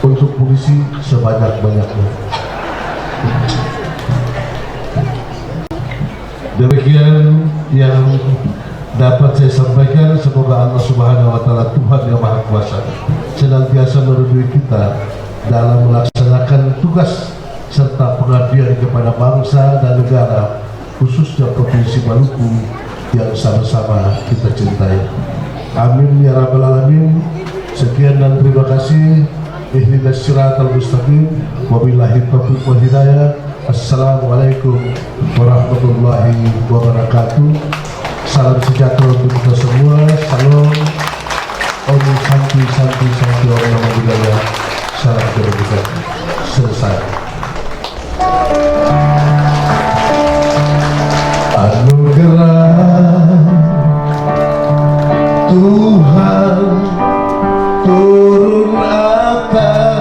untuk polisi sebanyak-banyaknya. Demikian yang dapat saya sampaikan. Semoga Allah Subhanahu wa Ta'ala, Tuhan yang Maha Kuasa, senantiasa meridhoi kita dalam melaksanakan tugas serta pengabdian kepada bangsa dan negara, khususnya Provinsi Maluku yang sama-sama kita cintai. Amin ya rabbal alamin. Sekian dan terima kasih. Ihdinas siratal mustaqim. Wabillahi taufiq wal hidayah. Assalamualaikum warahmatullahi wabarakatuh. Salam sejahtera untuk kita semua. Salam Om Santi Santi Santi Om Namo Buddhaya. Salam kebajikan. Selesai. Anugerah Tuhan turun atasmu,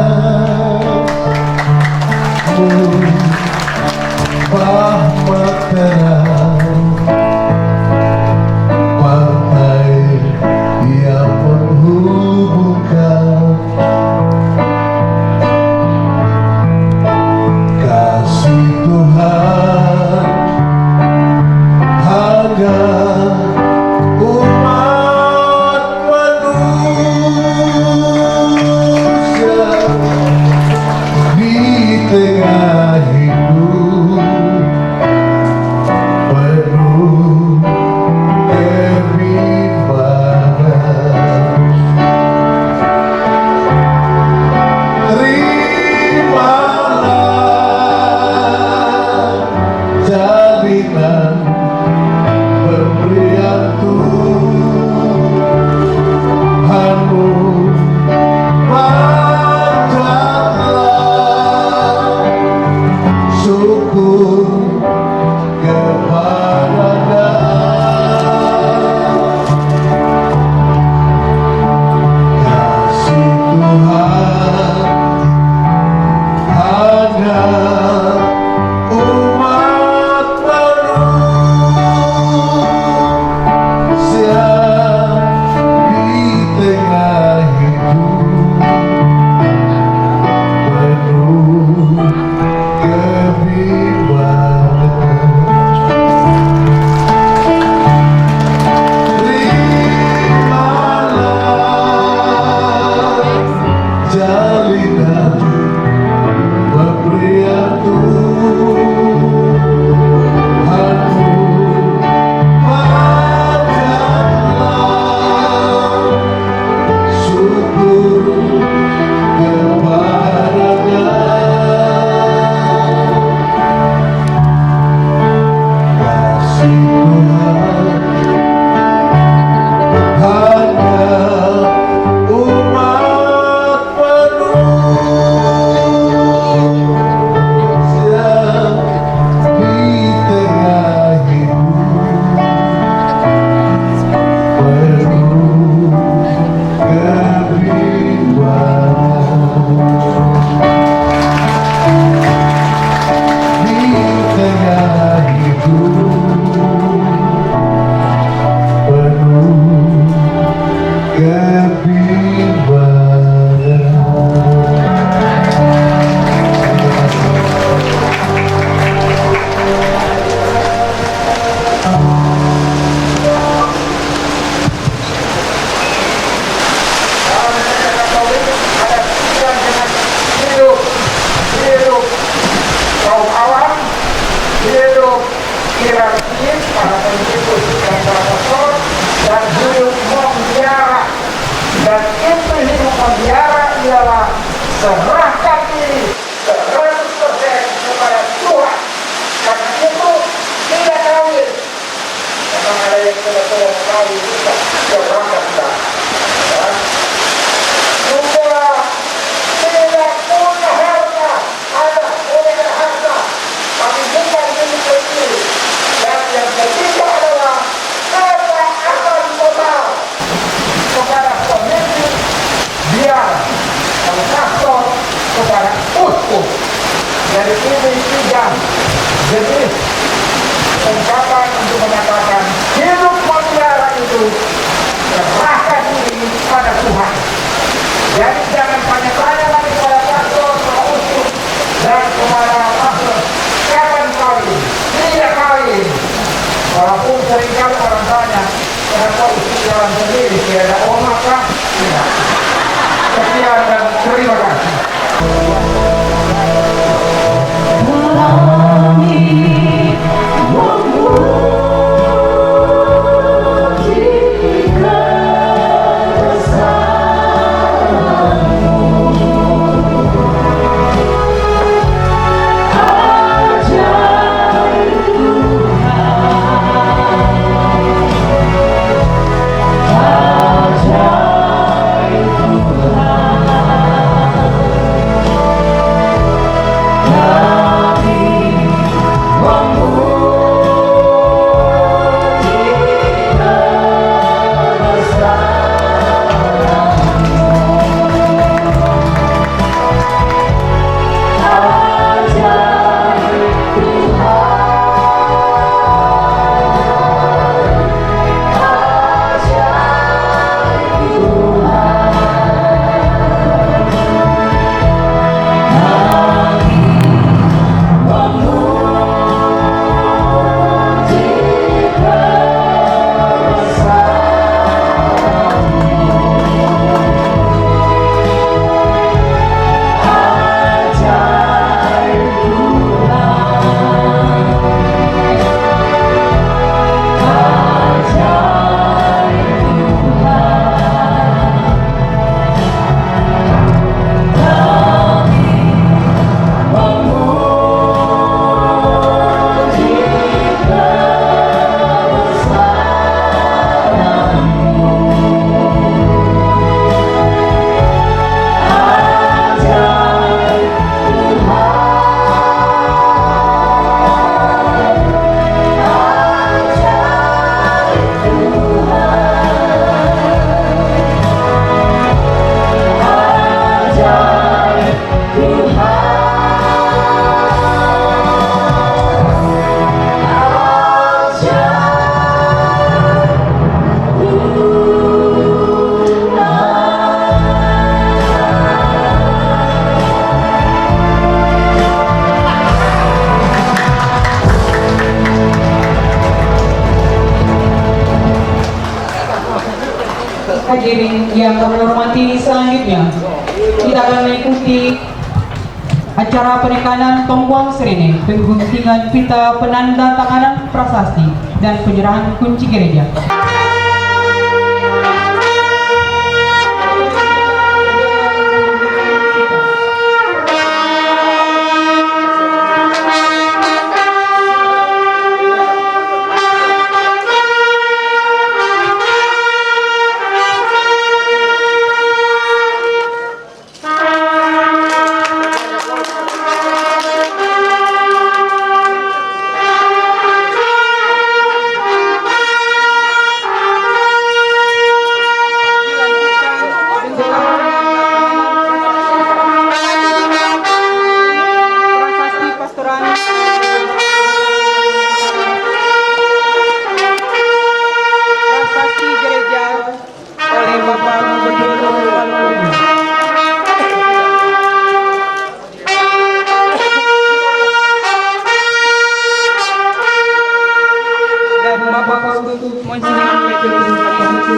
rahmat terang pantai yang menghubungkan, kasih Tuhan hanya umat hierarkis, para pengikut yang terpasok dan hidup membiara. Dan itu hidup membiara ialah serahkan diri 100% kepada Tuhan. Karena itu tidak kawin. Karena ada yang sudah kawin juga serahkan kita. Juga tidak punya harta, ada punya harta, tapi bukan milik sendiri. Dan yang ketiga adalah ketaatan total kepada pemimpin, biar kalau pastor kepada uskup. Jadi ini tiga jenis ungkapan untuk menyatakan hidup membiara itu serahkan diri pada Tuhan. Jadi jangan tanya-tanya lagi kepada pastor, kepada uskup, dan kepada pastor kapan kawin, tidak kawin. Walaupun seringkali orang tanya, kenapa uskup jalan sendiri, tidak ada omak kah? Tidak. Sekian dan terima kasih. Hadirin yang kami hormati, selanjutnya kita akan mengikuti acara penekanan Tongguang Serene, pengguntingan pita penanda tanganan prasasti dan penyerahan kunci gereja. Bapak Untuk Monsinyur Petrus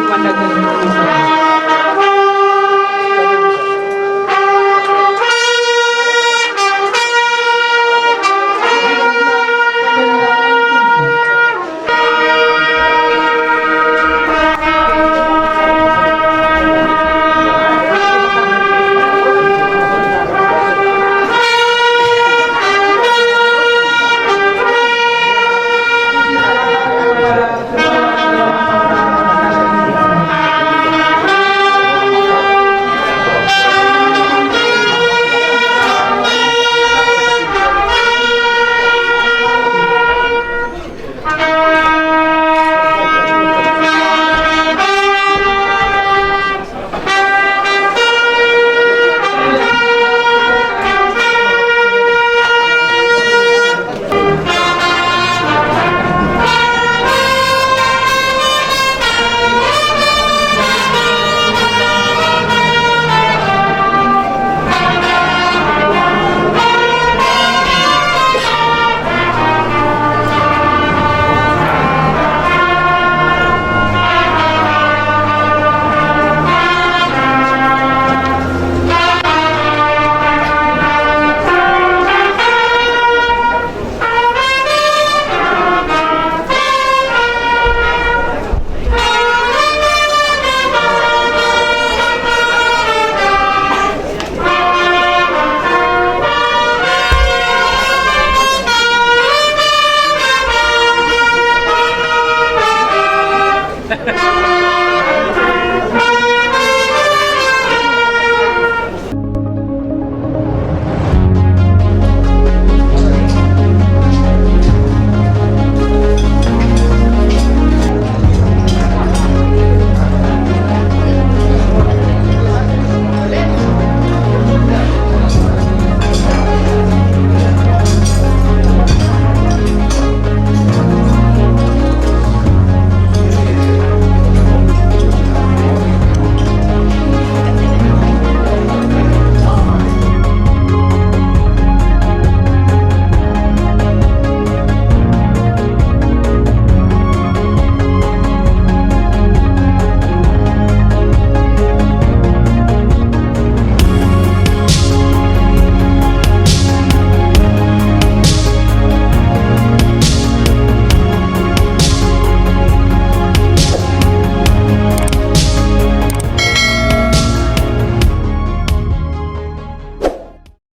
Pandagara